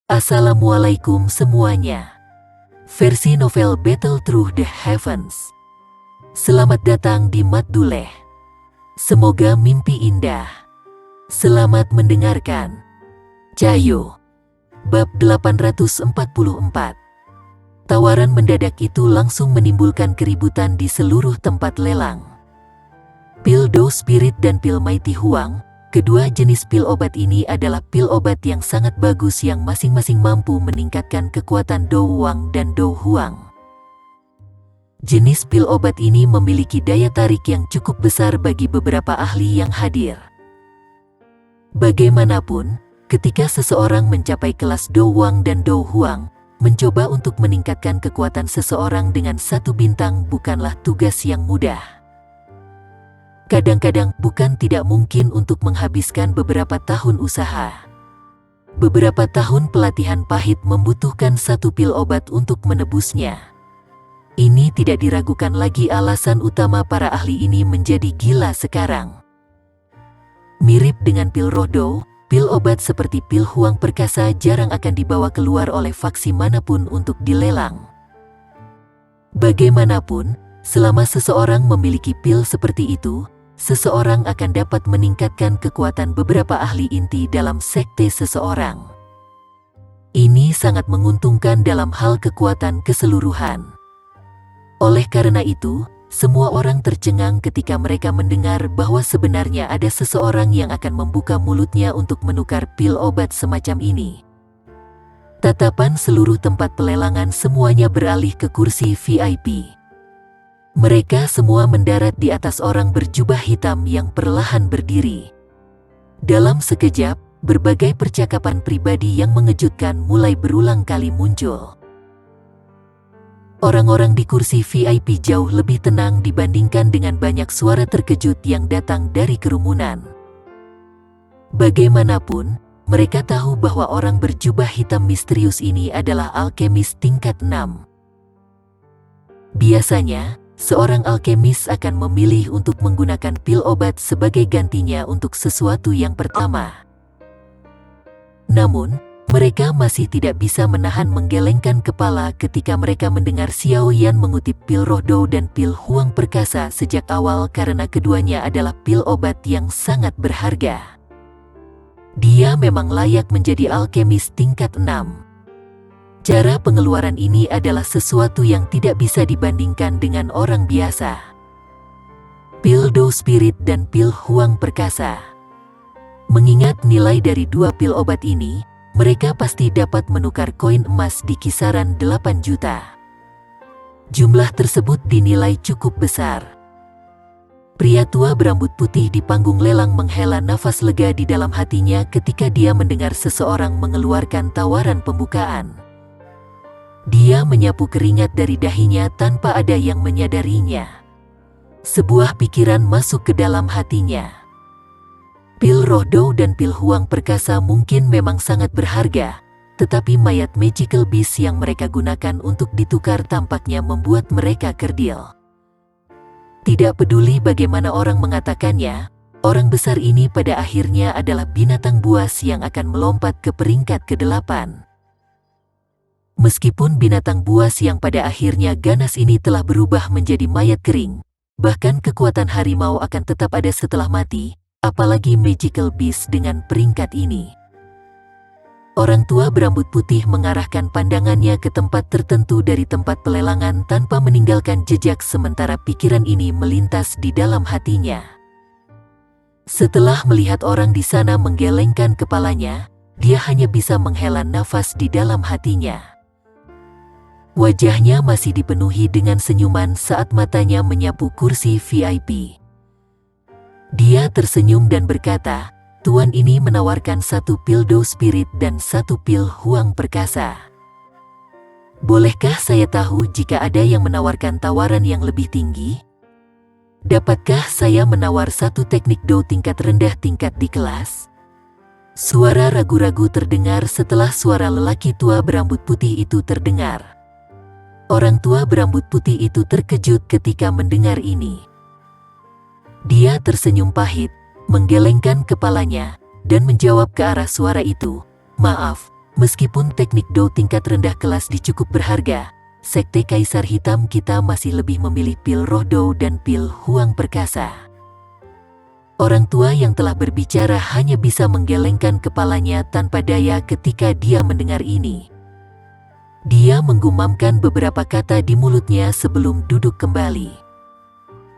Assalamualaikum semuanya. Versi novel Battle Through the Heavens. Selamat datang di Madduleh. Semoga mimpi indah. Selamat mendengarkan. Cahyo. Bab 844. Tawaran mendadak itu langsung menimbulkan keributan di seluruh tempat lelang. Pil Do Spirit dan pil Mighty Huang, kedua jenis pil obat ini adalah pil obat yang sangat bagus yang masing-masing mampu meningkatkan kekuatan Do Wang dan Do Huang. Jenis pil obat ini memiliki daya tarik yang cukup besar bagi beberapa ahli yang hadir. Bagaimanapun, ketika seseorang mencapai kelas Do Wang dan Do Huang, mencoba untuk meningkatkan kekuatan seseorang dengan 1 bintang bukanlah tugas yang mudah. Kadang-kadang bukan tidak mungkin untuk menghabiskan beberapa tahun usaha. Beberapa tahun pelatihan pahit membutuhkan 1 pil obat untuk menebusnya. Ini tidak diragukan lagi alasan utama para ahli ini menjadi gila sekarang. Mirip dengan pil Rohdo, pil obat seperti pil Huang Perkasa jarang akan dibawa keluar oleh faksi manapun untuk dilelang. Bagaimanapun, selama seseorang memiliki pil seperti itu, seseorang akan dapat meningkatkan kekuatan beberapa ahli inti dalam sekte seseorang. Ini sangat menguntungkan dalam hal kekuatan keseluruhan. Oleh karena itu, semua orang tercengang ketika mereka mendengar bahwa sebenarnya ada seseorang yang akan membuka mulutnya untuk menukar pil obat semacam ini. Tatapan seluruh tempat pelelangan semuanya beralih ke kursi VIP. Mereka semua mendarat di atas orang berjubah hitam yang perlahan berdiri. Dalam sekejap, berbagai percakapan pribadi yang mengejutkan mulai berulang kali muncul. Orang-orang di kursi VIP jauh lebih tenang dibandingkan dengan banyak suara terkejut yang datang dari kerumunan. Bagaimanapun, mereka tahu bahwa orang berjubah hitam misterius ini adalah alkemis tingkat 6. Biasanya, seorang alkemis akan memilih untuk menggunakan pil obat sebagai gantinya untuk sesuatu yang pertama. Namun, mereka masih tidak bisa menahan menggelengkan kepala ketika mereka mendengar Xiao Yan mengutip pil Rohdo dan pil Huang Perkasa sejak awal karena keduanya adalah pil obat yang sangat berharga. Dia memang layak menjadi alkemis tingkat 6. Cara pengeluaran ini adalah sesuatu yang tidak bisa dibandingkan dengan orang biasa. Pil Do Spirit dan pil Huang Perkasa. Mengingat nilai dari 2 pil obat ini, mereka pasti dapat menukar koin emas di kisaran 8 juta. Jumlah tersebut dinilai cukup besar. Pria tua berambut putih di panggung lelang menghela nafas lega di dalam hatinya ketika dia mendengar seseorang mengeluarkan tawaran pembukaan. Dia menyapu keringat dari dahinya tanpa ada yang menyadarinya. Sebuah pikiran masuk ke dalam hatinya. Pil Rohdo dan pil Huang Perkasa mungkin memang sangat berharga, tetapi mayat magical beast yang mereka gunakan untuk ditukar tampaknya membuat mereka kerdil. Tidak peduli bagaimana orang mengatakannya, orang besar ini pada akhirnya adalah binatang buas yang akan melompat ke peringkat ke-8. Meskipun binatang buas yang pada akhirnya ganas ini telah berubah menjadi mayat kering, bahkan kekuatan harimau akan tetap ada setelah mati, apalagi magical beast dengan peringkat ini. Orang tua berambut putih mengarahkan pandangannya ke tempat tertentu dari tempat pelelangan tanpa meninggalkan jejak sementara pikiran ini melintas di dalam hatinya. Setelah melihat orang di sana menggelengkan kepalanya, dia hanya bisa menghela nafas di dalam hatinya. Wajahnya masih dipenuhi dengan senyuman saat matanya menyapu kursi VIP. Dia tersenyum dan berkata, "Tuan ini menawarkan 1 pil Do Spirit dan 1 pil Huang Perkasa. Bolehkah saya tahu jika ada yang menawarkan tawaran yang lebih tinggi? Dapatkah saya menawar 1 teknik Do tingkat rendah tingkat di kelas?" Suara ragu-ragu terdengar setelah suara lelaki tua berambut putih itu terdengar. Orang tua berambut putih itu terkejut ketika mendengar ini. Dia tersenyum pahit, menggelengkan kepalanya, dan menjawab ke arah suara itu, "Maaf, Meskipun teknik Do tingkat rendah kelas cukup berharga, Sekte Kaisar Hitam kita masih lebih memilih pil roh Do dan pil Huang Perkasa. Orang tua yang telah berbicara hanya bisa menggelengkan kepalanya tanpa daya ketika dia mendengar ini. Dia menggumamkan beberapa kata di mulutnya sebelum duduk kembali.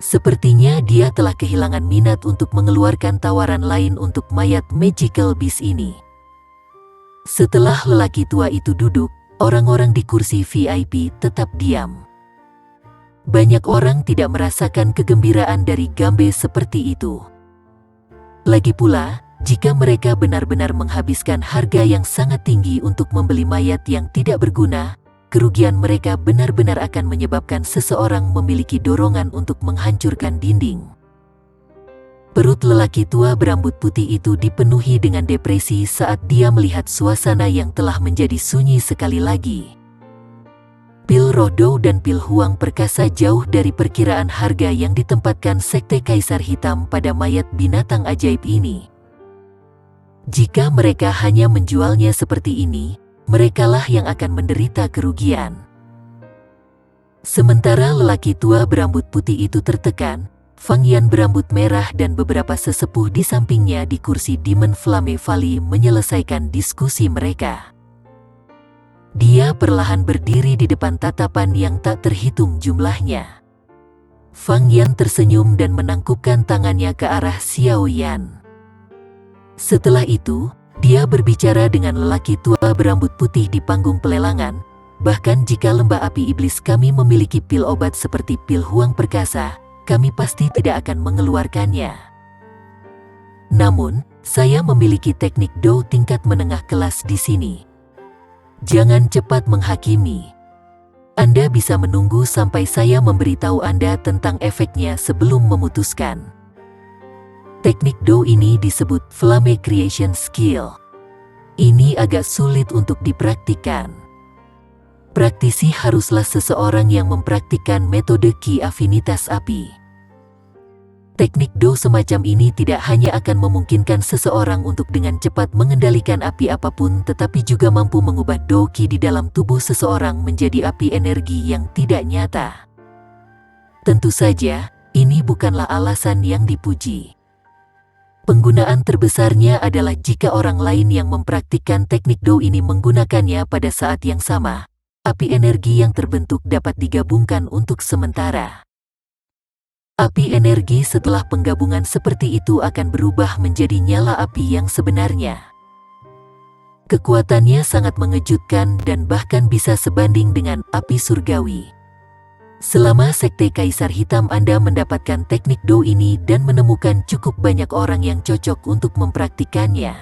Sepertinya dia telah kehilangan minat untuk mengeluarkan tawaran lain untuk mayat Magical Beast ini. Setelah lelaki tua itu duduk, orang-orang di kursi VIP tetap diam. Banyak orang tidak merasakan kegembiraan dari Gambe seperti itu. Lagi pula, jika mereka benar-benar menghabiskan harga yang sangat tinggi untuk membeli mayat yang tidak berguna, kerugian mereka benar-benar akan menyebabkan seseorang memiliki dorongan untuk menghancurkan dinding. Perut lelaki tua berambut putih itu dipenuhi dengan depresi saat dia melihat suasana yang telah menjadi sunyi sekali lagi. Pil roh Do dan pil Huang Perkasa jauh dari perkiraan harga yang ditempatkan Sekte Kaisar Hitam pada mayat binatang ajaib ini. Jika mereka hanya menjualnya seperti ini, merekalah yang akan menderita kerugian. Sementara lelaki tua berambut putih itu tertekan, Fang Yan berambut merah dan beberapa sesepuh di sampingnya di kursi Demon Flame Valley menyelesaikan diskusi mereka. Dia perlahan berdiri di depan tatapan yang tak terhitung jumlahnya. Fang Yan tersenyum dan menangkupkan tangannya ke arah Xiao Yan. Setelah itu, dia berbicara dengan lelaki tua berambut putih di panggung pelelangan. Bahkan jika lembah api iblis kami memiliki pil obat seperti pil Huang Perkasa, kami pasti tidak akan mengeluarkannya. Namun, saya memiliki teknik Do tingkat menengah kelas di sini. Jangan cepat menghakimi. Anda bisa menunggu sampai saya memberitahu Anda tentang efeknya sebelum memutuskan. Teknik Do ini disebut Flame Creation Skill. Ini agak sulit untuk dipraktikkan. Praktisi haruslah seseorang yang mempraktikkan metode Ki Afinitas Api. Teknik Do semacam ini tidak hanya akan memungkinkan seseorang untuk dengan cepat mengendalikan api apapun, tetapi juga mampu mengubah Do Ki di dalam tubuh seseorang menjadi api energi yang tidak nyata. Tentu saja, ini bukanlah alasan yang dipuji. Penggunaan terbesarnya adalah jika orang lain yang mempraktikkan teknik Do ini menggunakannya pada saat yang sama. Api energi yang terbentuk dapat digabungkan untuk sementara. Api energi setelah penggabungan seperti itu akan berubah menjadi nyala api yang sebenarnya. Kekuatannya sangat mengejutkan dan bahkan bisa sebanding dengan api surgawi. Selama Sekte Kaisar Hitam Anda mendapatkan teknik Do ini dan menemukan cukup banyak orang yang cocok untuk mempraktikannya.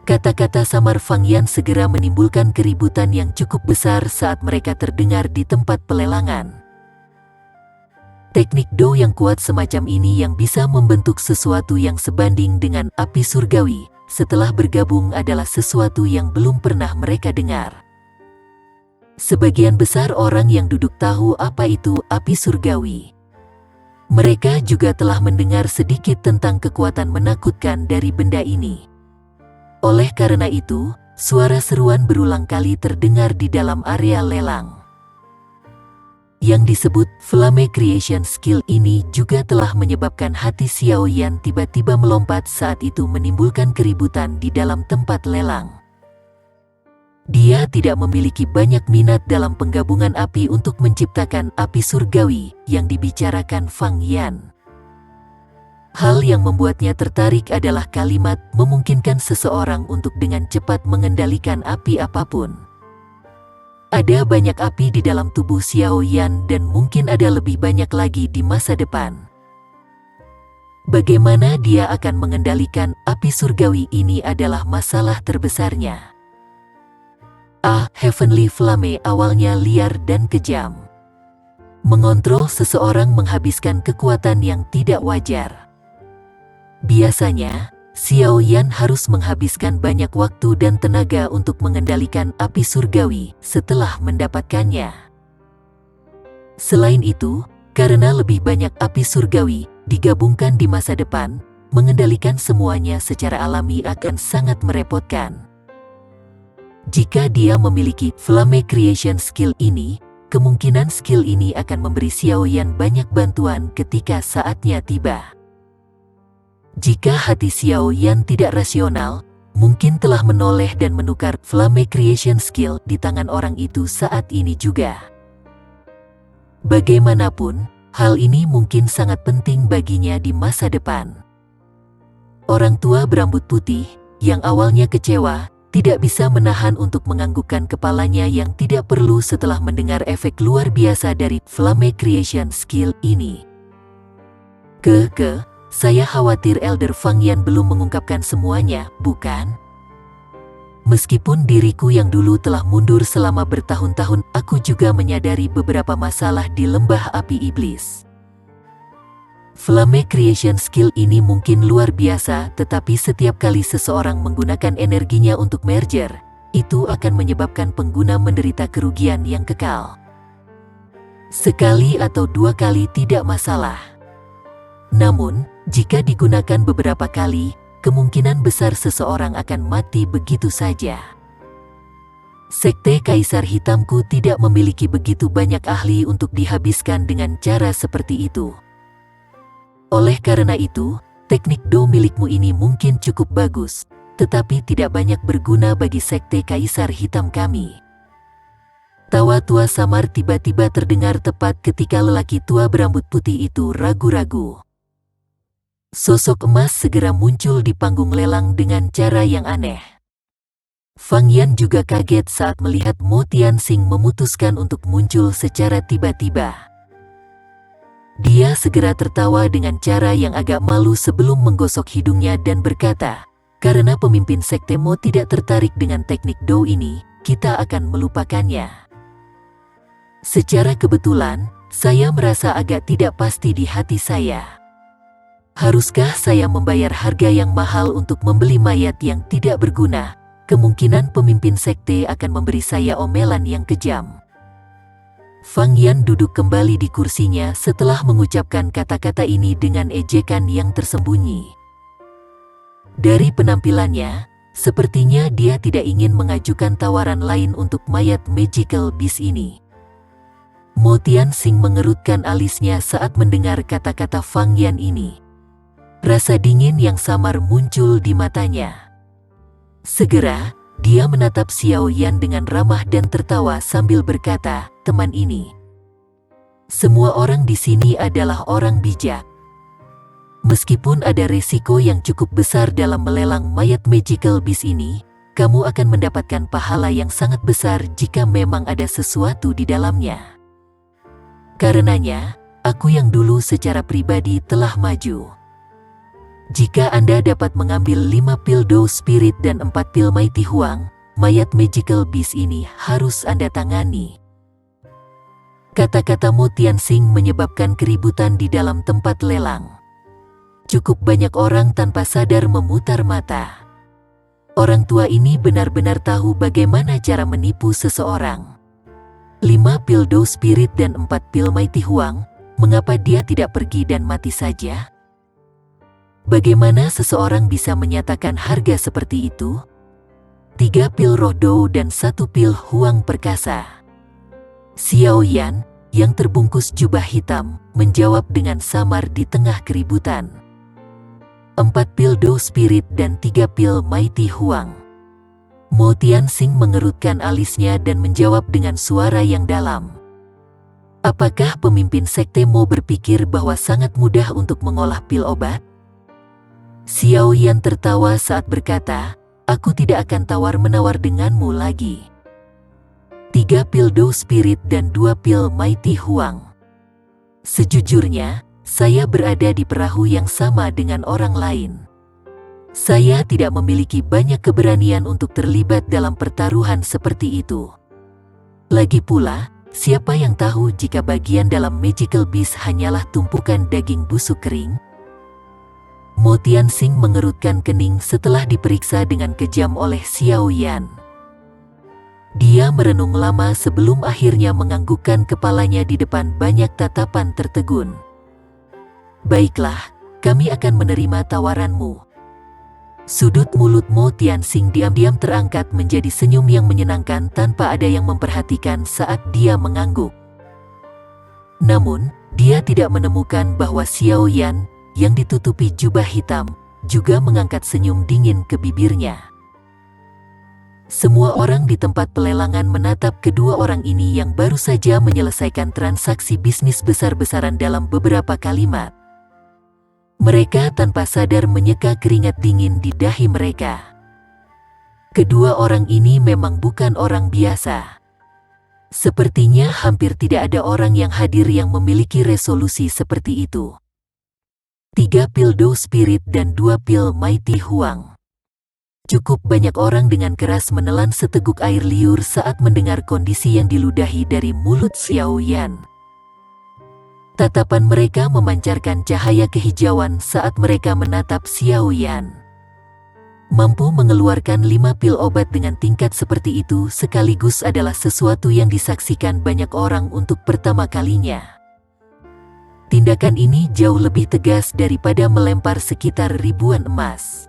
Kata-kata samar Fang Yan segera menimbulkan keributan yang cukup besar saat mereka terdengar di tempat pelelangan. Teknik Do yang kuat semacam ini yang bisa membentuk sesuatu yang sebanding dengan api surgawi setelah bergabung adalah sesuatu yang belum pernah mereka dengar. Sebagian besar orang yang duduk tahu apa itu api surgawi. Mereka juga telah mendengar sedikit tentang kekuatan menakutkan dari benda ini. Oleh karena itu, suara seruan berulang kali terdengar di dalam area lelang. Yang disebut Flame Creation Skill ini juga telah menyebabkan hati Xiao Yan tiba-tiba melompat saat itu menimbulkan keributan di dalam tempat lelang. Dia tidak memiliki banyak minat dalam penggabungan api untuk menciptakan api surgawi yang dibicarakan Fang Yan. Hal yang membuatnya tertarik adalah kalimat memungkinkan seseorang untuk dengan cepat mengendalikan api apapun. Ada banyak api di dalam tubuh Xiao Yan dan mungkin ada lebih banyak lagi di masa depan. Bagaimana dia akan mengendalikan api surgawi ini adalah masalah terbesarnya. Heavenly Flame awalnya liar dan kejam. Mengontrol seseorang menghabiskan kekuatan yang tidak wajar. Biasanya, Xiao Yan harus menghabiskan banyak waktu dan tenaga untuk mengendalikan api surgawi setelah mendapatkannya. Selain itu, karena lebih banyak api surgawi digabungkan di masa depan, mengendalikan semuanya secara alami akan sangat merepotkan. Jika dia memiliki Flame Creation skill ini, kemungkinan skill ini akan memberi Xiao Yan banyak bantuan ketika saatnya tiba. Jika hati Xiao Yan tidak rasional, mungkin telah menoleh dan menukar Flame Creation skill di tangan orang itu saat ini juga. Bagaimanapun, hal ini mungkin sangat penting baginya di masa depan. Orang tua berambut putih, yang awalnya kecewa, tidak bisa menahan untuk menganggukkan kepalanya yang tidak perlu setelah mendengar efek luar biasa dari Flame Creation skill ini. Saya khawatir Elder Fang Yan belum mengungkapkan semuanya, bukan? Meskipun diriku yang dulu telah mundur selama bertahun-tahun, aku juga menyadari beberapa masalah di lembah api iblis. Flame Creation skill ini mungkin luar biasa, tetapi setiap kali seseorang menggunakan energinya untuk merger, itu akan menyebabkan pengguna menderita kerugian yang kekal. Sekali atau dua kali tidak masalah. Namun, jika digunakan beberapa kali, kemungkinan besar seseorang akan mati begitu saja. Sekte Kaisar Hitamku tidak memiliki begitu banyak ahli untuk dihabiskan dengan cara seperti itu. Oleh karena itu, teknik Do milikmu ini mungkin cukup bagus, tetapi tidak banyak berguna bagi Sekte Kaisar Hitam kami. Tawa tua samar tiba-tiba terdengar tepat ketika lelaki tua berambut putih itu ragu-ragu. Sosok emas segera muncul di panggung lelang dengan cara yang aneh. Fang Yan juga kaget saat melihat Mo Tianxing memutuskan untuk muncul secara tiba-tiba. Dia segera tertawa dengan cara yang agak malu sebelum menggosok hidungnya dan berkata, "Karena pemimpin sekte Mo tidak tertarik dengan teknik Do ini, kita akan melupakannya." Secara kebetulan, saya merasa agak tidak pasti di hati saya. Haruskah saya membayar harga yang mahal untuk membeli mayat yang tidak berguna? Kemungkinan pemimpin sekte akan memberi saya omelan yang kejam. Fang Yan duduk kembali di kursinya setelah mengucapkan kata-kata ini dengan ejekan yang tersembunyi. Dari penampilannya, sepertinya dia tidak ingin mengajukan tawaran lain untuk mayat Magical Beast ini. Mo Tianxing mengerutkan alisnya saat mendengar kata-kata Fang Yan ini. Rasa dingin yang samar muncul di matanya. Segera, dia menatap Xiao Yan dengan ramah dan tertawa sambil berkata, "Teman ini, semua orang di sini adalah orang bijak. Meskipun ada resiko yang cukup besar dalam melelang mayat Magical Beast ini, kamu akan mendapatkan pahala yang sangat besar jika memang ada sesuatu di dalamnya. Karenanya, aku yang dulu secara pribadi telah maju. Jika Anda dapat mengambil 5 pil Do Spirit dan 4 pil Mighty Huang, mayat Magical Beast ini harus Anda tangani." Kata-kata Mo Tianxing menyebabkan keributan di dalam tempat lelang. Cukup banyak orang tanpa sadar memutar mata. Orang tua ini benar-benar tahu bagaimana cara menipu seseorang. 5 pil Do Spirit dan 4 pil Mighty Huang, mengapa dia tidak pergi dan mati saja? Bagaimana seseorang bisa menyatakan harga seperti itu? 3 pil roh Do dan 1 pil Huang perkasa. Xiao Yan, yang terbungkus jubah hitam, menjawab dengan samar di tengah keributan. 4 pil Do Spirit dan 3 pil Mighty Huang. Mo Tianxing mengerutkan alisnya dan menjawab dengan suara yang dalam. Apakah pemimpin sekte Mo berpikir bahwa sangat mudah untuk mengolah pil obat? Xiao Yan tertawa saat berkata, "Aku tidak akan tawar-menawar denganmu lagi. 3 pil Do Spirit dan 2 pil Mighty Huang. Sejujurnya, saya berada di perahu yang sama dengan orang lain. Saya tidak memiliki banyak keberanian untuk terlibat dalam pertaruhan seperti itu. Lagi pula, siapa yang tahu jika bagian dalam Magical Beast hanyalah tumpukan daging busuk kering?" Mo Tianxing mengerutkan kening setelah diperiksa dengan kejam oleh Xiao Yan. Dia merenung lama sebelum akhirnya menganggukkan kepalanya di depan banyak tatapan tertegun. "Baiklah, kami akan menerima tawaranmu. Sudut mulut Mo Tianxing diam-diam terangkat menjadi senyum yang menyenangkan tanpa ada yang memperhatikan saat dia mengangguk. Namun, dia tidak menemukan bahwa Xiao Yan, yang ditutupi jubah hitam, juga mengangkat senyum dingin ke bibirnya. Semua orang di tempat pelelangan menatap kedua orang ini yang baru saja menyelesaikan transaksi bisnis besar-besaran dalam beberapa kalimat. Mereka tanpa sadar menyeka keringat dingin di dahi mereka. Kedua orang ini memang bukan orang biasa. Sepertinya hampir tidak ada orang yang hadir yang memiliki resolusi seperti itu. 3 pil Dou Spirit dan 2 pil Mighty Huang. Cukup banyak orang dengan keras menelan seteguk air liur saat mendengar kondisi yang diludahi dari mulut Xiao Yan. Tatapan mereka memancarkan cahaya kehijauan saat mereka menatap Xiao Yan. Mampu mengeluarkan 5 pil obat dengan tingkat seperti itu sekaligus adalah sesuatu yang disaksikan banyak orang untuk pertama kalinya. Tindakan ini jauh lebih tegas daripada melempar sekitar ribuan emas.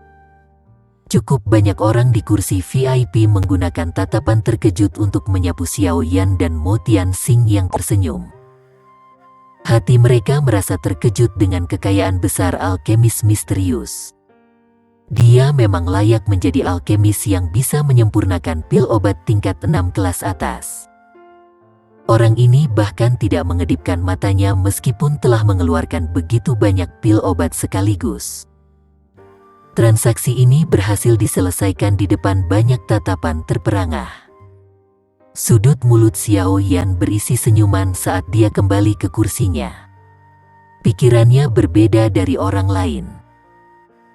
Cukup banyak orang di kursi VIP menggunakan tatapan terkejut untuk menyapu Xiao Yan dan Mo Tianxing yang tersenyum. Hati mereka merasa terkejut dengan kekayaan besar alkemis misterius. Dia memang layak menjadi alkemis yang bisa menyempurnakan pil obat tingkat 6 kelas atas. Orang ini bahkan tidak mengedipkan matanya meskipun telah mengeluarkan begitu banyak pil obat sekaligus. Transaksi ini berhasil diselesaikan di depan banyak tatapan terperangah. Sudut mulut Xiao Yan berisi senyuman saat dia kembali ke kursinya. Pikirannya berbeda dari orang lain.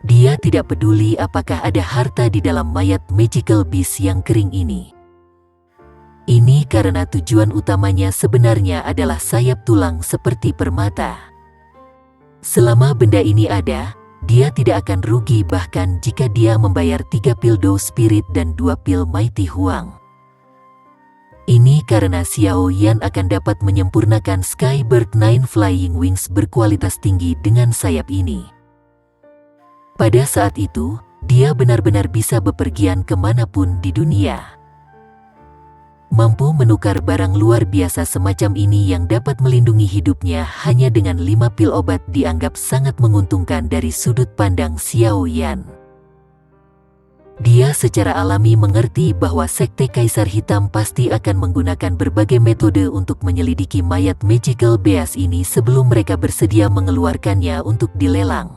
Dia tidak peduli apakah ada harta di dalam mayat Magical Beast yang kering ini. Ini karena tujuan utamanya sebenarnya adalah sayap tulang seperti permata. Selama benda ini ada, dia tidak akan rugi bahkan jika dia membayar 3 pil Dou Spirit dan 2 pil Mighty Huang. Ini karena Xiao Yan akan dapat menyempurnakan Skybird 9 Flying Wings berkualitas tinggi dengan sayap ini. Pada saat itu, dia benar-benar bisa bepergian kemanapun di dunia. Mampu menukar barang luar biasa semacam ini yang dapat melindungi hidupnya hanya dengan 5 pil obat dianggap sangat menguntungkan dari sudut pandang Xiao Yan. Dia secara alami mengerti bahwa Sekte Kaisar Hitam pasti akan menggunakan berbagai metode untuk menyelidiki mayat Magical Beast ini sebelum mereka bersedia mengeluarkannya untuk dilelang.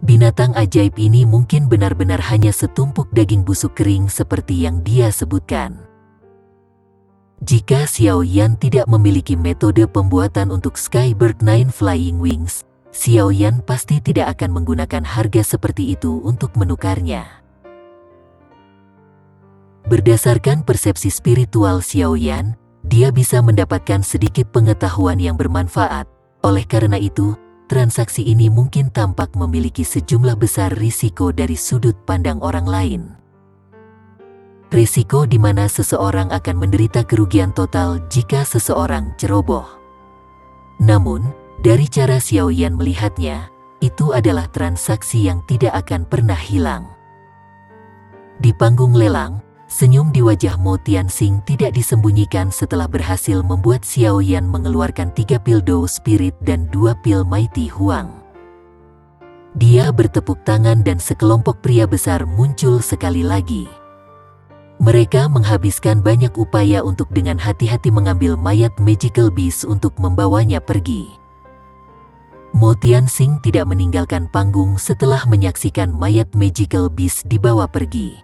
Binatang ajaib ini mungkin benar-benar hanya setumpuk daging busuk kering seperti yang dia sebutkan. Jika Xiao Yan tidak memiliki metode pembuatan untuk Skybird 9 Flying Wings, Xiao Yan pasti tidak akan menggunakan harga seperti itu untuk menukarnya. Berdasarkan persepsi spiritual Xiao Yan, dia bisa mendapatkan sedikit pengetahuan yang bermanfaat. Oleh karena itu, transaksi ini mungkin tampak memiliki sejumlah besar risiko dari sudut pandang orang lain. Risiko di mana seseorang akan menderita kerugian total jika seseorang ceroboh. Namun, dari cara Xiao Yan melihatnya, itu adalah transaksi yang tidak akan pernah hilang. Di panggung lelang, senyum di wajah Mo Tianxing tidak disembunyikan setelah berhasil membuat Xiao Yan mengeluarkan 3 pil Dou Spirit dan 2 pil Mighty Huang. Dia bertepuk tangan dan sekelompok pria besar muncul sekali lagi. Mereka menghabiskan banyak upaya untuk dengan hati-hati mengambil mayat Magical Beast untuk membawanya pergi. Mo Tianxing tidak meninggalkan panggung setelah menyaksikan mayat Magical Beast dibawa pergi.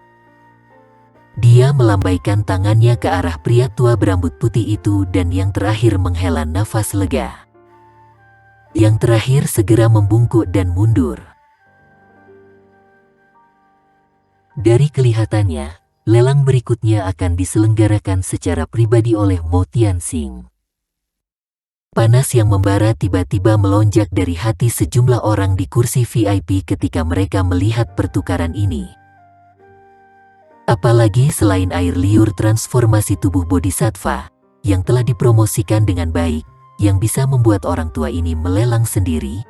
Dia melambaikan tangannya ke arah pria tua berambut putih itu dan yang terakhir menghela nafas lega. Yang terakhir segera membungkuk dan mundur. Dari kelihatannya, lelang berikutnya akan diselenggarakan secara pribadi oleh Mo Tianxing. Panas yang membara tiba-tiba melonjak dari hati sejumlah orang di kursi VIP ketika mereka melihat pertukaran ini. Apalagi selain air liur transformasi tubuh Bodhisattva, yang telah dipromosikan dengan baik, yang bisa membuat orang tua ini melelang sendiri.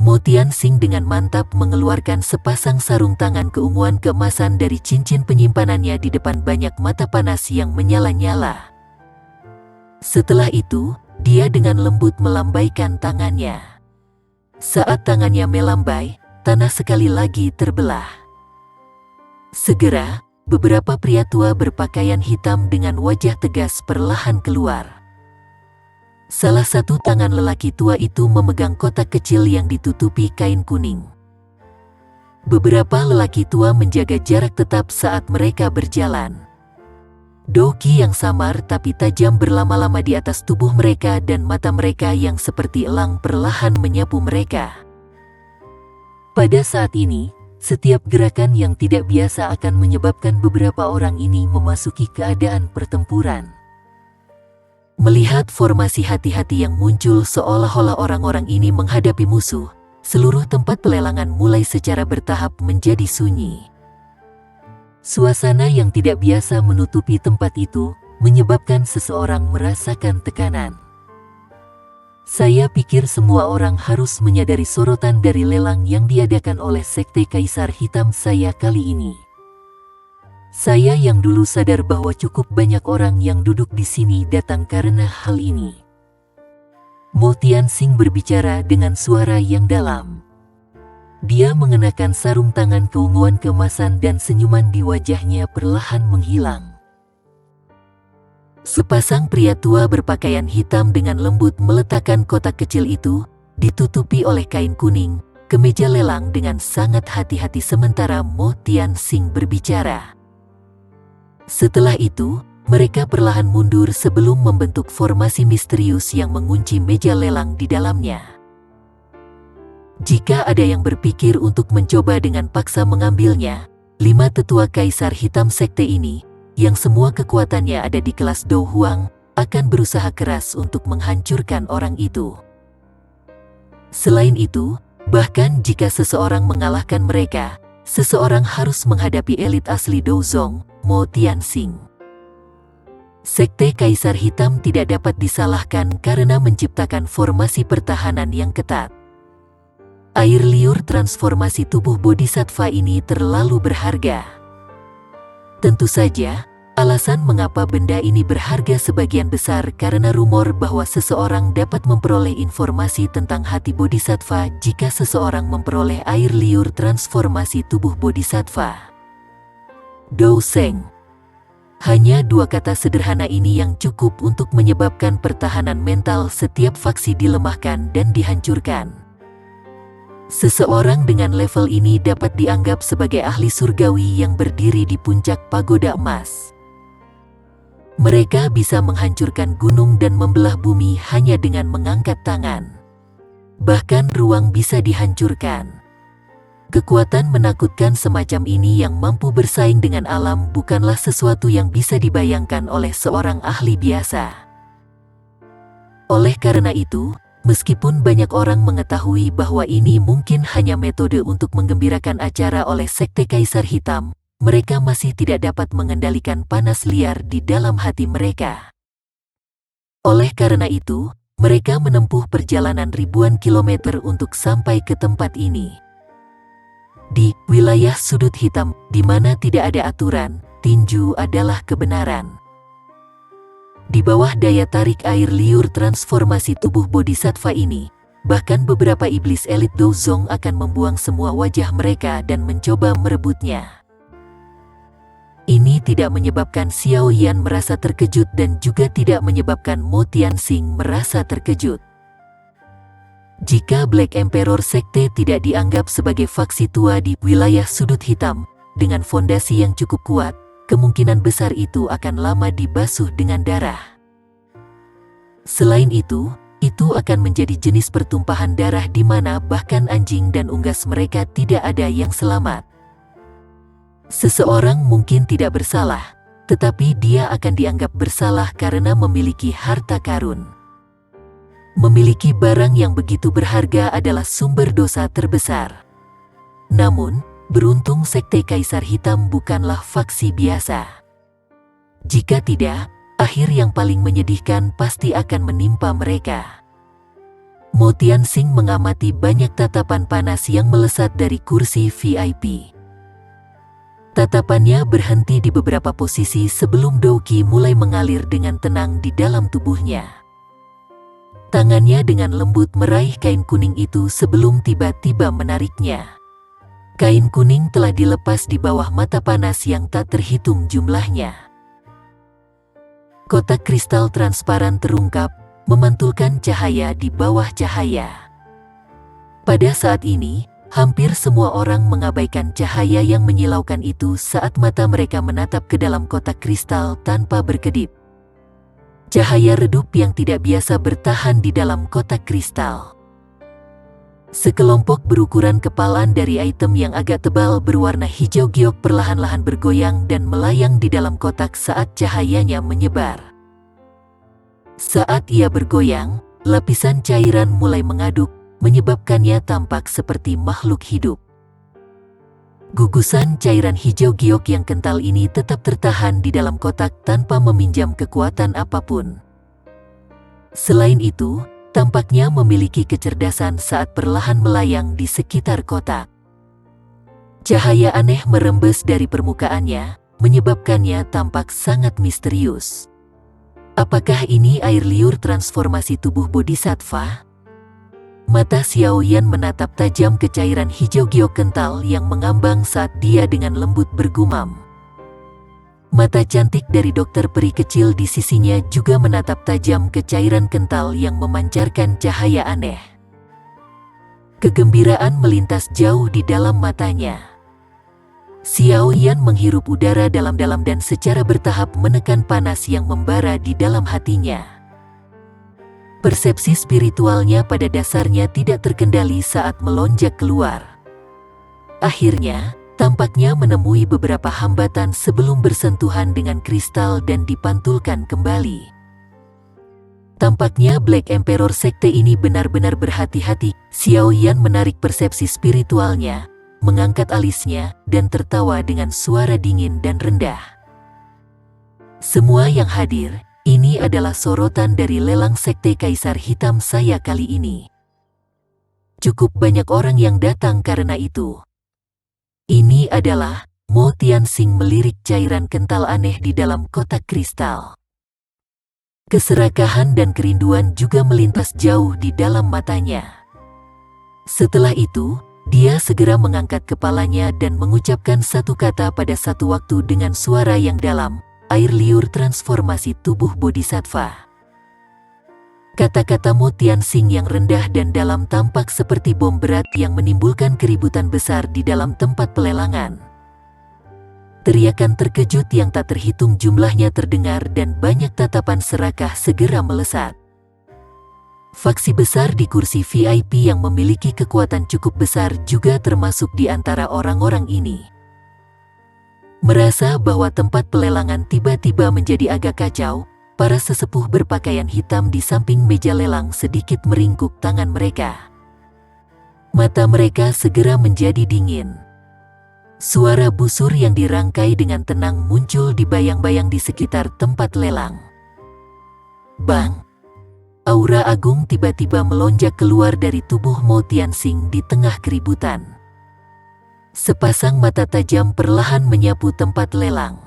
Mo Tianxing dengan mantap mengeluarkan sepasang sarung tangan keunguan keemasan dari cincin penyimpanannya di depan banyak mata panas yang menyala-nyala. Setelah itu, dia dengan lembut melambaikan tangannya. Saat tangannya melambai, tanah sekali lagi terbelah. Segera, beberapa pria tua berpakaian hitam dengan wajah tegas perlahan keluar. Salah satu tangan lelaki tua itu memegang kotak kecil yang ditutupi kain kuning. Beberapa lelaki tua menjaga jarak tetap saat mereka berjalan. Doki yang samar tapi tajam berlama-lama di atas tubuh mereka dan mata mereka yang seperti elang perlahan menyapu mereka. Pada saat ini, setiap gerakan yang tidak biasa akan menyebabkan beberapa orang ini memasuki keadaan pertempuran. Melihat formasi hati-hati yang muncul seolah-olah orang-orang ini menghadapi musuh, seluruh tempat pelelangan mulai secara bertahap menjadi sunyi. Suasana yang tidak biasa menutupi tempat itu, menyebabkan seseorang merasakan tekanan. Saya pikir semua orang harus menyadari sorotan dari lelang yang diadakan oleh Sekte Kaisar Hitam saya kali ini. Saya yang dulu sadar bahwa cukup banyak orang yang duduk di sini datang karena hal ini. Mo Tianxing berbicara dengan suara yang dalam. Dia mengenakan sarung tangan keunguan keemasan dan senyuman di wajahnya perlahan menghilang. Sepasang pria tua berpakaian hitam dengan lembut meletakkan kotak kecil itu, ditutupi oleh kain kuning, ke meja lelang dengan sangat hati-hati sementara Mo Tianxing berbicara. Setelah itu, mereka perlahan mundur sebelum membentuk formasi misterius yang mengunci meja lelang di dalamnya. Jika ada yang berpikir untuk mencoba dengan paksa mengambilnya, 5 tetua Kaisar Hitam Sekte ini, yang semua kekuatannya ada di kelas Dou Huang, akan berusaha keras untuk menghancurkan orang itu. Selain itu, bahkan jika seseorang mengalahkan mereka, seseorang harus menghadapi elit asli Douzong, Mo Tianxing. Sekte Kaisar Hitam tidak dapat disalahkan karena menciptakan formasi pertahanan yang ketat. Air liur transformasi tubuh bodhisattva ini terlalu berharga. Tentu saja, alasan mengapa benda ini berharga sebagian besar karena rumor bahwa seseorang dapat memperoleh informasi tentang hati bodhisattva jika seseorang memperoleh air liur transformasi tubuh bodhisattva. Dou Seng. Hanya 2 kata sederhana ini yang cukup untuk menyebabkan pertahanan mental setiap faksi dilemahkan dan dihancurkan. Seseorang dengan level ini dapat dianggap sebagai ahli surgawi yang berdiri di puncak pagoda emas. Mereka bisa menghancurkan gunung dan membelah bumi hanya dengan mengangkat tangan. Bahkan ruang bisa dihancurkan. Kekuatan menakutkan semacam ini yang mampu bersaing dengan alam bukanlah sesuatu yang bisa dibayangkan oleh seorang ahli biasa. Oleh karena itu, meskipun banyak orang mengetahui bahwa ini mungkin hanya metode untuk menggembirakan acara oleh Sekte Kaisar Hitam, mereka masih tidak dapat mengendalikan panas liar di dalam hati mereka. Oleh karena itu, mereka menempuh perjalanan ribuan kilometer untuk sampai ke tempat ini. Di wilayah sudut hitam, di mana tidak ada aturan, tinju adalah kebenaran. Di bawah daya tarik air liur transformasi tubuh bodhisattva ini, bahkan beberapa iblis elit Douzong akan membuang semua wajah mereka dan mencoba merebutnya. Ini tidak menyebabkan Xiao Yan merasa terkejut dan juga tidak menyebabkan Mo Tianxing merasa terkejut. Jika Black Emperor Sekte tidak dianggap sebagai faksi tua di wilayah sudut hitam, dengan fondasi yang cukup kuat, kemungkinan besar itu akan lama dibasuh dengan darah. Selain itu akan menjadi jenis pertumpahan darah di mana bahkan anjing dan unggas mereka tidak ada yang selamat. Seseorang mungkin tidak bersalah, tetapi dia akan dianggap bersalah karena memiliki harta karun. Memiliki barang yang begitu berharga adalah sumber dosa terbesar. Namun, beruntung Sekte Kaisar Hitam bukanlah faksi biasa. Jika tidak, akhir yang paling menyedihkan pasti akan menimpa mereka. Mo Tianxing mengamati banyak tatapan panas yang melesat dari kursi VIP. Tatapannya berhenti di beberapa posisi sebelum Dou Qi mulai mengalir dengan tenang di dalam tubuhnya. Tangannya dengan lembut meraih kain kuning itu sebelum tiba-tiba menariknya. Kain kuning telah dilepas di bawah mata panas yang tak terhitung jumlahnya. Kotak kristal transparan terungkap, memantulkan cahaya di bawah cahaya. Pada saat ini, hampir semua orang mengabaikan cahaya yang menyilaukan itu saat mata mereka menatap ke dalam kotak kristal tanpa berkedip. Cahaya redup yang tidak biasa bertahan di dalam kotak kristal. Sekelompok berukuran kepalan dari item yang agak tebal berwarna hijau giok perlahan-lahan bergoyang dan melayang di dalam kotak saat cahayanya menyebar. Saat ia bergoyang, lapisan cairan mulai mengaduk, menyebabkannya tampak seperti makhluk hidup. Gugusan cairan hijau giok yang kental ini tetap tertahan di dalam kotak tanpa meminjam kekuatan apapun. Selain itu, tampaknya memiliki kecerdasan saat perlahan melayang di sekitar kotak. Cahaya aneh merembes dari permukaannya, menyebabkannya tampak sangat misterius. Apakah ini air liur transformasi tubuh bodhisattva? Mata Xiao Yan menatap tajam ke cairan hijau giok kental yang mengambang saat dia dengan lembut bergumam. Mata cantik dari dokter peri kecil di sisinya juga menatap tajam ke cairan kental yang memancarkan cahaya aneh. Kegembiraan melintas jauh di dalam matanya. Xiao Yan menghirup udara dalam-dalam dan secara bertahap menekan panas yang membara di dalam hatinya. Persepsi spiritualnya pada dasarnya tidak terkendali saat melonjak keluar. Akhirnya, tampaknya menemui beberapa hambatan sebelum bersentuhan dengan kristal dan dipantulkan kembali. Tampaknya Black Emperor sekte ini benar-benar berhati-hati. Xiao Yan menarik persepsi spiritualnya, mengangkat alisnya, dan tertawa dengan suara dingin dan rendah. Semua yang hadir, ini adalah sorotan dari lelang sekte Kaisar Hitam saya kali ini. Cukup banyak orang yang datang karena itu. Ini adalah Mo Tianxing melirik cairan kental aneh di dalam kotak kristal. Keserakahan dan kerinduan juga melintas jauh di dalam matanya. Setelah itu, dia segera mengangkat kepalanya dan mengucapkan satu kata pada satu waktu dengan suara yang dalam, air liur transformasi tubuh bodhisattva. Kata-kata Mo Tianxing yang rendah dan dalam tampak seperti bom berat yang menimbulkan keributan besar di dalam tempat pelelangan. Teriakan terkejut yang tak terhitung jumlahnya terdengar dan banyak tatapan serakah segera melesat. Faksi besar di kursi VIP yang memiliki kekuatan cukup besar juga termasuk di antara orang-orang ini. Merasa bahwa tempat pelelangan tiba-tiba menjadi agak kacau, para sesepuh berpakaian hitam di samping meja lelang sedikit meringkuk tangan mereka. Mata mereka segera menjadi dingin. Suara busur yang dirangkai dengan tenang muncul di bayang-bayang di sekitar tempat lelang. Bang! Aura agung tiba-tiba melonjak keluar dari tubuh Mo Tianxing di tengah keributan. Sepasang mata tajam perlahan menyapu tempat lelang.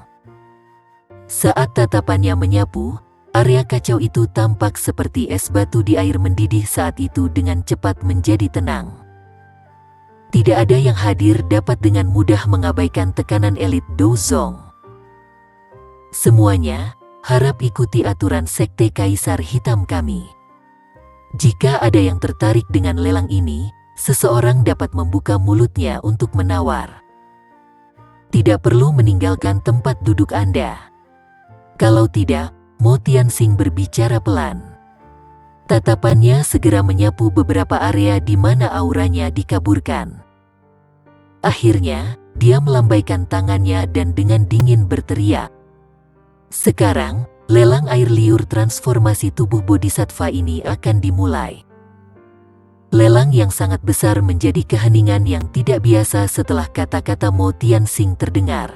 Saat tatapannya menyapu, area kacau itu tampak seperti es batu di air mendidih saat itu dengan cepat menjadi tenang. Tidak ada yang hadir dapat dengan mudah mengabaikan tekanan elit Douzong. Semuanya, harap ikuti aturan sekte Kaisar Hitam kami. Jika ada yang tertarik dengan lelang ini, seseorang dapat membuka mulutnya untuk menawar. Tidak perlu meninggalkan tempat duduk Anda. Kalau tidak, Mo Tianxing berbicara pelan. Tatapannya segera menyapu beberapa area di mana auranya dikaburkan. Akhirnya, dia melambaikan tangannya dan dengan dingin berteriak. Sekarang, lelang air liur transformasi tubuh bodhisattva ini akan dimulai. Lelang yang sangat besar menjadi keheningan yang tidak biasa setelah kata-kata Mo Tianxing terdengar.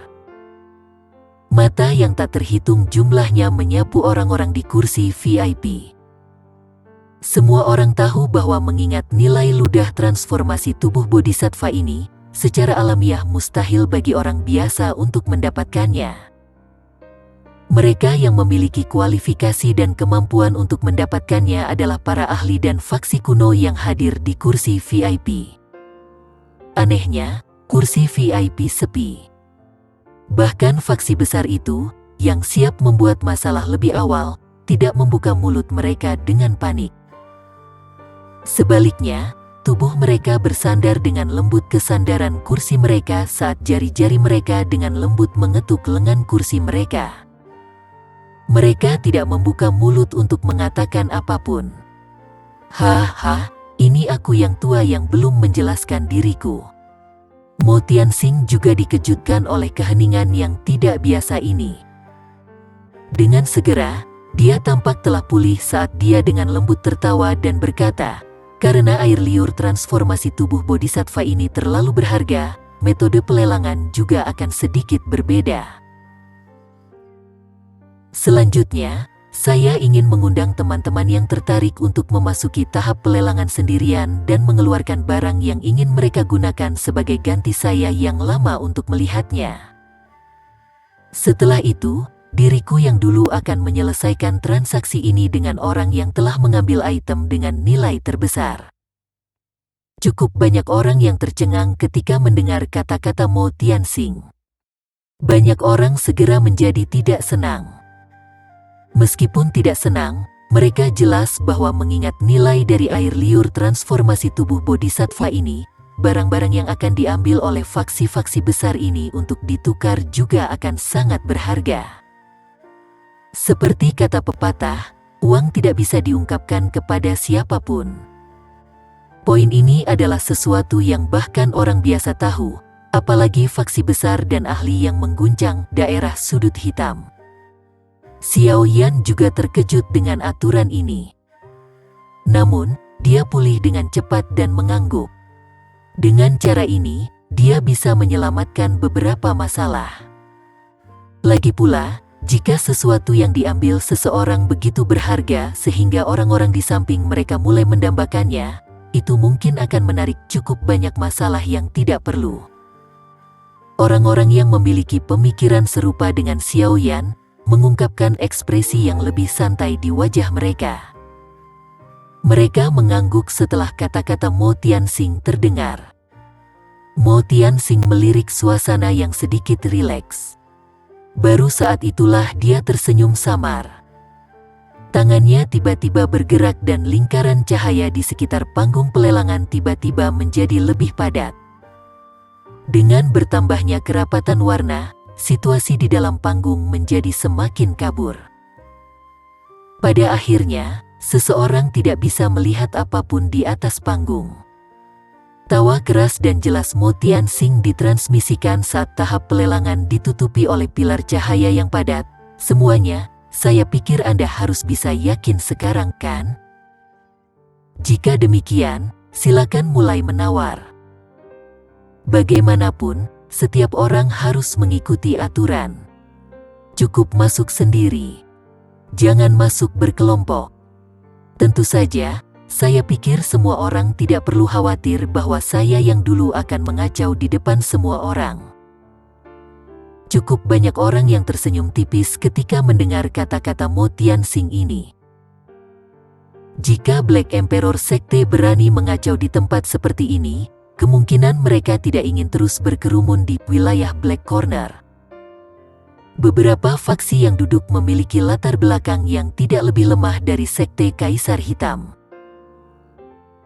Mata yang tak terhitung jumlahnya menyapu orang-orang di kursi VIP. Semua orang tahu bahwa mengingat nilai ludah transformasi tubuh bodhisattva ini, secara alamiah mustahil bagi orang biasa untuk mendapatkannya. Mereka yang memiliki kualifikasi dan kemampuan untuk mendapatkannya adalah para ahli dan faksi kuno yang hadir di kursi VIP. Anehnya, kursi VIP sepi. Bahkan faksi besar itu, yang siap membuat masalah lebih awal, tidak membuka mulut mereka dengan panik. Sebaliknya, tubuh mereka bersandar dengan lembut kesandaran kursi mereka saat jari-jari mereka dengan lembut mengetuk lengan kursi mereka. Mereka tidak membuka mulut untuk mengatakan apapun. Haha, ini aku yang tua yang belum menjelaskan diriku. Mo Tianxing juga dikejutkan oleh keheningan yang tidak biasa ini. Dengan segera, dia tampak telah pulih saat dia dengan lembut tertawa dan berkata, "Karena air liur transformasi tubuh bodhisattva ini terlalu berharga, metode pelelangan juga akan sedikit berbeda. Selanjutnya, saya ingin mengundang teman-teman yang tertarik untuk memasuki tahap pelelangan sendirian dan mengeluarkan barang yang ingin mereka gunakan sebagai ganti saya yang lama untuk melihatnya. Setelah itu, diriku yang dulu akan menyelesaikan transaksi ini dengan orang yang telah mengambil item dengan nilai terbesar." Cukup banyak orang yang tercengang ketika mendengar kata-kata Mo Tianxing. Banyak orang segera menjadi tidak senang. Meskipun tidak senang, mereka jelas bahwa mengingat nilai dari air liur transformasi tubuh bodhisattva ini, barang-barang yang akan diambil oleh faksi-faksi besar ini untuk ditukar juga akan sangat berharga. Seperti kata pepatah, uang tidak bisa diungkapkan kepada siapapun. Poin ini adalah sesuatu yang bahkan orang biasa tahu, apalagi faksi besar dan ahli yang mengguncang daerah sudut hitam. Xiao Yan juga terkejut dengan aturan ini. Namun, dia pulih dengan cepat dan mengangguk. Dengan cara ini, dia bisa menyelamatkan beberapa masalah. Lagi pula, jika sesuatu yang diambil seseorang begitu berharga sehingga orang-orang di samping mereka mulai mendambakannya, itu mungkin akan menarik cukup banyak masalah yang tidak perlu. Orang-orang yang memiliki pemikiran serupa dengan Xiao Yan mengungkapkan ekspresi yang lebih santai di wajah mereka. Mereka mengangguk setelah kata-kata Mo Tianxing terdengar. Mo Tianxing melirik suasana yang sedikit rileks. Baru saat itulah dia tersenyum samar. Tangannya tiba-tiba bergerak dan lingkaran cahaya di sekitar panggung pelelangan tiba-tiba menjadi lebih padat. Dengan bertambahnya kerapatan warna, situasi di dalam panggung menjadi semakin kabur. Pada akhirnya, seseorang tidak bisa melihat apapun di atas panggung. Tawa keras dan jelas Mo Tianxing ditransmisikan saat tahap pelelangan ditutupi oleh pilar cahaya yang padat. "Semuanya, saya pikir Anda harus bisa yakin sekarang, kan? Jika demikian, silakan mulai menawar. Bagaimanapun, setiap orang harus mengikuti aturan. Cukup masuk sendiri. Jangan masuk berkelompok. Tentu saja, saya pikir semua orang tidak perlu khawatir bahwa saya yang dulu akan mengacau di depan semua orang." Cukup banyak orang yang tersenyum tipis ketika mendengar kata-kata Mo Tianxing ini. Jika Black Emperor Sekte berani mengacau di tempat seperti ini, kemungkinan mereka tidak ingin terus berkerumun di wilayah Black Corner. Beberapa faksi yang duduk memiliki latar belakang yang tidak lebih lemah dari Sekte Kaisar Hitam.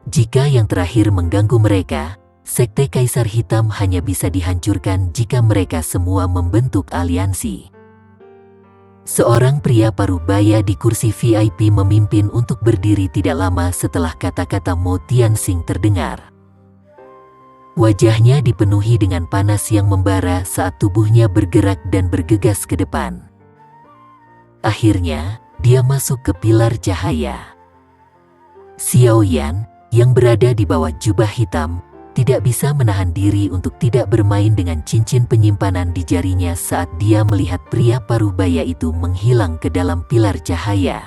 Jika yang terakhir mengganggu mereka, Sekte Kaisar Hitam hanya bisa dihancurkan jika mereka semua membentuk aliansi. Seorang pria parubaya di kursi VIP memimpin untuk berdiri tidak lama setelah kata-kata Mo Tianxing terdengar. Wajahnya dipenuhi dengan panas yang membara saat tubuhnya bergerak dan bergegas ke depan. Akhirnya, dia masuk ke pilar cahaya. Xiao Yan, yang berada di bawah jubah hitam, tidak bisa menahan diri untuk tidak bermain dengan cincin penyimpanan di jarinya saat dia melihat pria parubaya itu menghilang ke dalam pilar cahaya.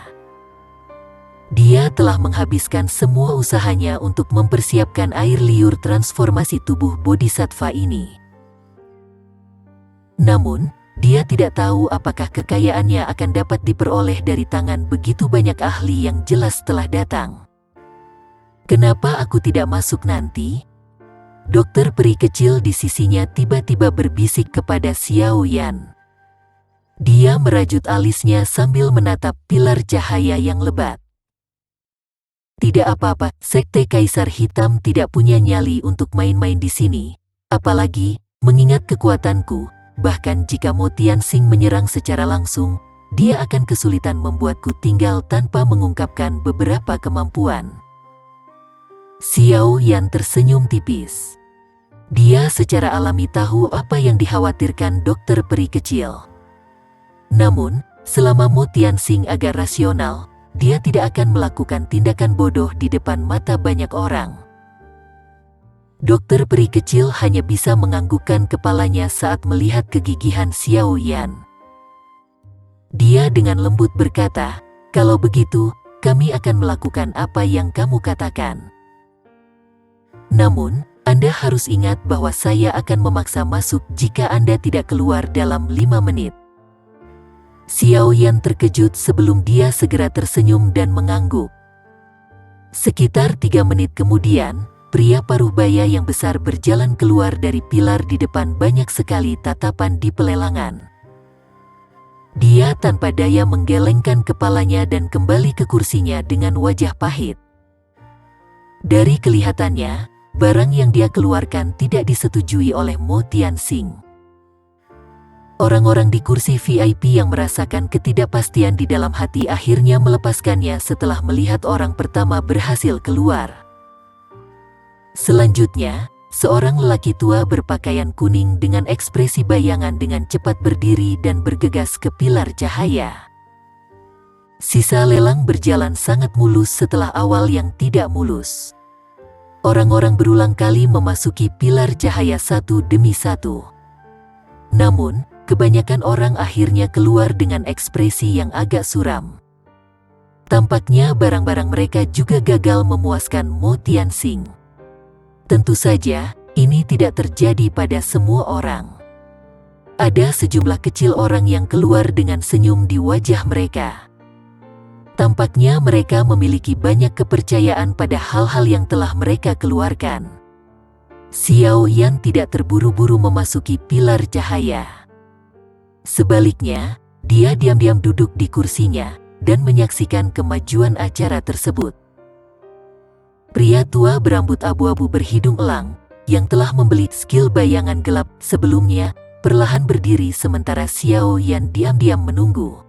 Dia telah menghabiskan semua usahanya untuk mempersiapkan air liur transformasi tubuh bodhisattva ini. Namun, dia tidak tahu apakah kekayaannya akan dapat diperoleh dari tangan begitu banyak ahli yang jelas telah datang. "Kenapa aku tidak masuk nanti?" Dokter peri kecil di sisinya tiba-tiba berbisik kepada Xiao Yan. Dia merajut alisnya sambil menatap pilar cahaya yang lebat. "Tidak apa-apa, Sekte Kaisar Hitam tidak punya nyali untuk main-main di sini. Apalagi, mengingat kekuatanku, bahkan jika Mo Tianxing menyerang secara langsung, dia akan kesulitan membuatku tinggal tanpa mengungkapkan beberapa kemampuan." Xiao Yan tersenyum tipis. Dia secara alami tahu apa yang dikhawatirkan dokter peri kecil. Namun, selama Mo Tianxing agak rasional, dia tidak akan melakukan tindakan bodoh di depan mata banyak orang. Dokter peri kecil hanya bisa menganggukkan kepalanya saat melihat kegigihan Xiao Yan. Dia dengan lembut berkata, "Kalau begitu, kami akan melakukan apa yang kamu katakan. Namun, Anda harus ingat bahwa saya akan memaksa masuk jika Anda tidak keluar dalam 5 menit. Xiao Yan terkejut sebelum dia segera tersenyum dan mengangguk. Sekitar 3 menit kemudian, pria paruh baya yang besar berjalan keluar dari pilar di depan banyak sekali tatapan di pelelangan. Dia tanpa daya menggelengkan kepalanya dan kembali ke kursinya dengan wajah pahit. Dari kelihatannya, barang yang dia keluarkan tidak disetujui oleh Mo Tianxing. Orang-orang di kursi VIP yang merasakan ketidakpastian di dalam hati akhirnya melepaskannya setelah melihat orang pertama berhasil keluar. Selanjutnya, seorang lelaki tua berpakaian kuning dengan ekspresi bayangan dengan cepat berdiri dan bergegas ke pilar cahaya. Sisa lelang berjalan sangat mulus setelah awal yang tidak mulus. Orang-orang berulang kali memasuki pilar cahaya satu demi satu. Namun, kebanyakan orang akhirnya keluar dengan ekspresi yang agak suram. Tampaknya barang-barang mereka juga gagal memuaskan Mo Tianxing. Tentu saja, ini tidak terjadi pada semua orang. Ada sejumlah kecil orang yang keluar dengan senyum di wajah mereka. Tampaknya mereka memiliki banyak kepercayaan pada hal-hal yang telah mereka keluarkan. Xiao Yan tidak terburu-buru memasuki pilar cahaya. Sebaliknya, dia diam-diam duduk di kursinya dan menyaksikan kemajuan acara tersebut. Pria tua berambut abu-abu berhidung elang, yang telah membeli skill bayangan gelap sebelumnya, perlahan berdiri sementara Xiao Yan diam-diam menunggu.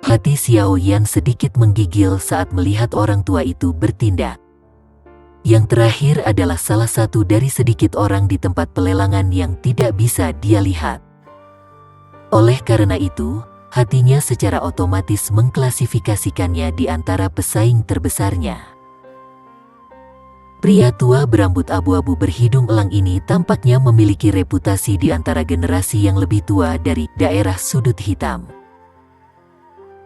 Hati Xiao Yan sedikit menggigil saat melihat orang tua itu bertindak. Yang terakhir adalah salah satu dari sedikit orang di tempat pelelangan yang tidak bisa dia lihat. Oleh karena itu, hatinya secara otomatis mengklasifikasikannya di antara pesaing terbesarnya. Pria tua berambut abu-abu berhidung elang ini tampaknya memiliki reputasi di antara generasi yang lebih tua dari daerah sudut hitam.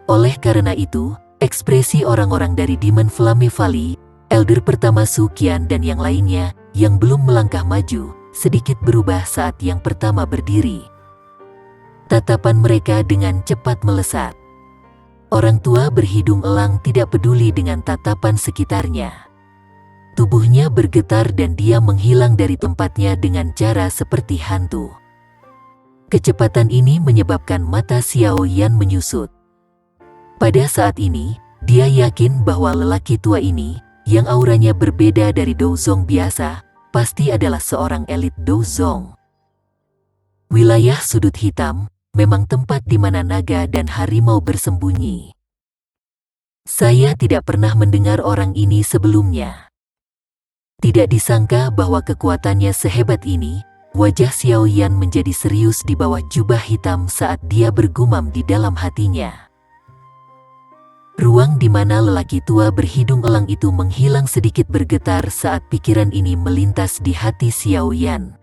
Oleh karena itu, ekspresi orang-orang dari Demon Flame Valley, Elder pertama Su Qian dan yang lainnya, yang belum melangkah maju, sedikit berubah saat yang pertama berdiri. Tatapan mereka dengan cepat melesat. Orang tua berhidung elang tidak peduli dengan tatapan sekitarnya. Tubuhnya bergetar dan dia menghilang dari tempatnya dengan cara seperti hantu. Kecepatan ini menyebabkan mata Xiao Yan menyusut. Pada saat ini, dia yakin bahwa lelaki tua ini, yang auranya berbeda dari Douzong biasa, pasti adalah seorang elit Douzong. Wilayah sudut hitam memang tempat di mana naga dan harimau bersembunyi. Saya tidak pernah mendengar orang ini sebelumnya. Tidak disangka bahwa kekuatannya sehebat ini. Wajah Xiao Yan menjadi serius di bawah jubah hitam saat dia bergumam di dalam hatinya. Ruang di mana lelaki tua berhidung elang itu menghilang sedikit bergetar saat pikiran ini melintas di hati Xiao Yan.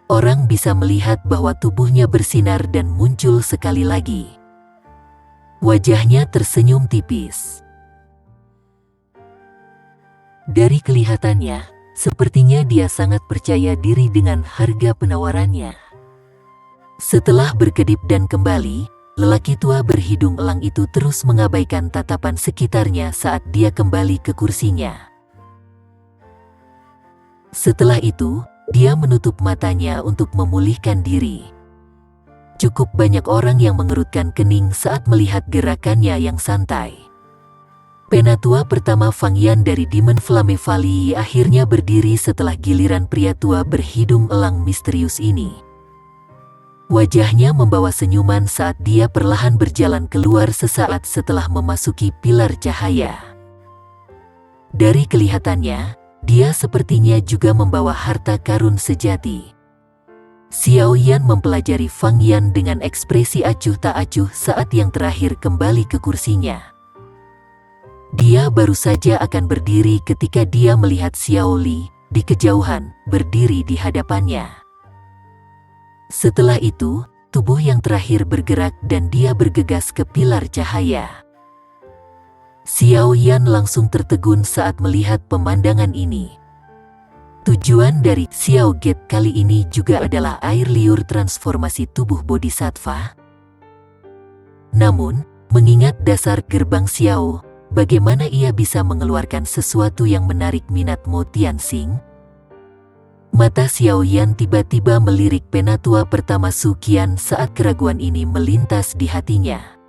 Orang bisa melihat bahwa tubuhnya bersinar dan muncul sekali lagi. Wajahnya tersenyum tipis. Dari kelihatannya, sepertinya dia sangat percaya diri dengan harga penawarannya. Setelah berkedip dan kembali, lelaki tua berhidung elang itu terus mengabaikan tatapan sekitarnya saat dia kembali ke kursinya. Setelah itu, dia menutup matanya untuk memulihkan diri. Cukup banyak orang yang mengerutkan kening saat melihat gerakannya yang santai. Penatua pertama Fang Yan dari Demon Flame Valley akhirnya berdiri setelah giliran pria tua berhidung elang misterius ini. Wajahnya membawa senyuman saat dia perlahan berjalan keluar sesaat setelah memasuki pilar cahaya. Dari kelihatannya, dia sepertinya juga membawa harta karun sejati. Xiao Yan mempelajari Fang Yan dengan ekspresi acuh tak acuh saat yang terakhir kembali ke kursinya. Dia baru saja akan berdiri ketika dia melihat Xiao Li di kejauhan berdiri di hadapannya. Setelah itu, tubuh yang terakhir bergerak dan dia bergegas ke pilar cahaya. Xiao Yan langsung tertegun saat melihat pemandangan ini. Tujuan dari Xiao Gate kali ini juga adalah air liur transformasi tubuh bodhisattva. Namun, mengingat dasar gerbang Xiao, bagaimana ia bisa mengeluarkan sesuatu yang menarik minat Mo Tianxing? Mata Xiao Yan tiba-tiba melirik penatua pertama Su Qian saat keraguan ini melintas di hatinya.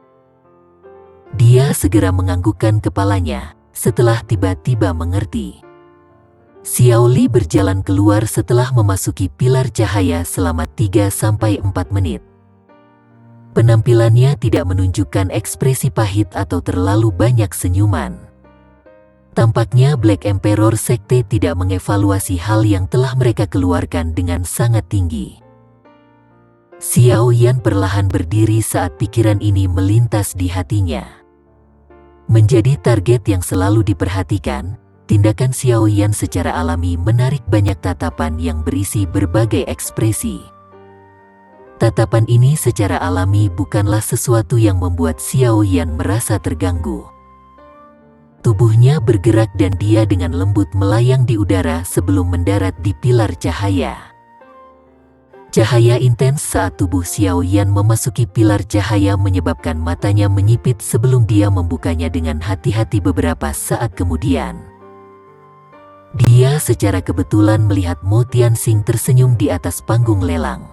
Dia segera menganggukkan kepalanya setelah tiba-tiba mengerti. Xiao Li berjalan keluar setelah memasuki pilar cahaya selama 3-4 menit. Penampilannya tidak menunjukkan ekspresi pahit atau terlalu banyak senyuman. Tampaknya Black Emperor Sekte tidak mengevaluasi hal yang telah mereka keluarkan dengan sangat tinggi. Xiao Yan perlahan berdiri saat pikiran ini melintas di hatinya. Menjadi target yang selalu diperhatikan, tindakan Xiao Yan secara alami menarik banyak tatapan yang berisi berbagai ekspresi. Tatapan ini secara alami bukanlah sesuatu yang membuat Xiao Yan merasa terganggu. Tubuhnya bergerak dan dia dengan lembut melayang di udara sebelum mendarat di pilar cahaya. Cahaya intens saat tubuh Xiao Yan memasuki pilar cahaya menyebabkan matanya menyipit sebelum dia membukanya dengan hati-hati beberapa saat kemudian. Dia secara kebetulan melihat Mo Tianxing tersenyum di atas panggung lelang.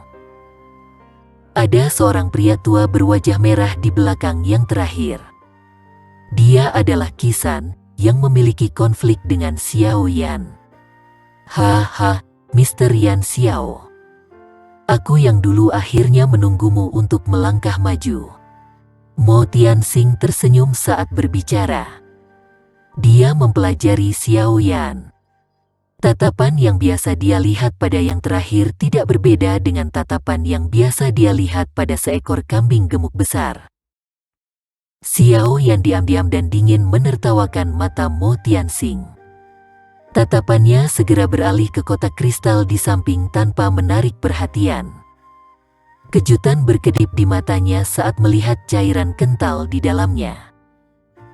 Ada seorang pria tua berwajah merah di belakang yang terakhir. Dia adalah Qisan, yang memiliki konflik dengan Xiao Yan. Haha, Mr. Yan Xiao. Aku yang dulu akhirnya menunggumu untuk melangkah maju. Mo Tianxing tersenyum saat berbicara. Dia mempelajari Xiao Yan. Tatapan yang biasa dia lihat pada yang terakhir tidak berbeda dengan tatapan yang biasa dia lihat pada seekor kambing gemuk besar. Xiao Yan diam-diam dan dingin menertawakan mata Mo Tianxing. Tatapannya segera beralih ke kotak kristal di samping tanpa menarik perhatian. Kejutan berkedip di matanya saat melihat cairan kental di dalamnya.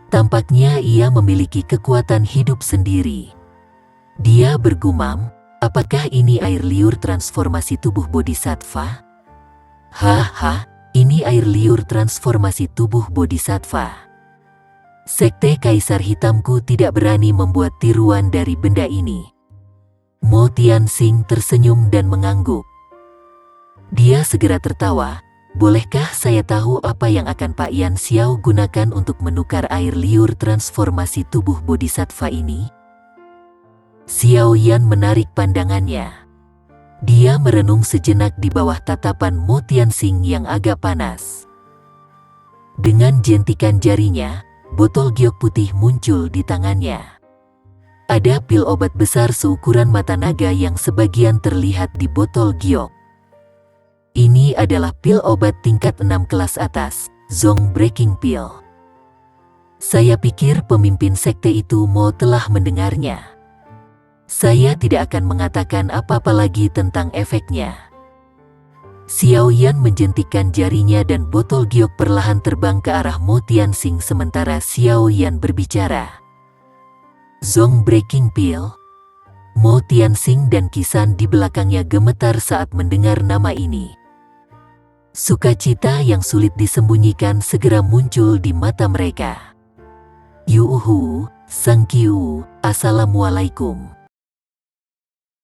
Tampaknya ia memiliki kekuatan hidup sendiri. Dia bergumam, apakah ini air liur transformasi tubuh bodhisattva? Haha, ini air liur transformasi tubuh bodhisattva. Sekte Kaisar Hitamku tidak berani membuat tiruan dari benda ini. Mo Tianxing tersenyum dan mengangguk. Dia segera tertawa, bolehkah saya tahu apa yang akan Pak Yan Xiao gunakan untuk menukar air liur transformasi tubuh bodhisattva ini? Xiao Yan menarik pandangannya. Dia merenung sejenak di bawah tatapan Mo Tianxing yang agak panas. Dengan jentikan jarinya, botol giok putih muncul di tangannya. Ada pil obat besar seukuran mata naga yang sebagian terlihat di botol giok. Ini adalah pil obat tingkat 6 kelas atas, Zong Breaking Pill. Saya pikir pemimpin sekte itu Mo telah mendengarnya. Saya tidak akan mengatakan apa-apa lagi tentang efeknya. Xiao Yan menjentikkan jarinya dan botol giok perlahan terbang ke arah Mo Tianxing sementara Xiao Yan berbicara. Zong Breaking Pill. Mo Tianxing dan Kisan di belakangnya gemetar saat mendengar nama ini. Sukacita yang sulit disembunyikan segera muncul di mata mereka. Yuhu, Sang Qiu, Assalamualaikum.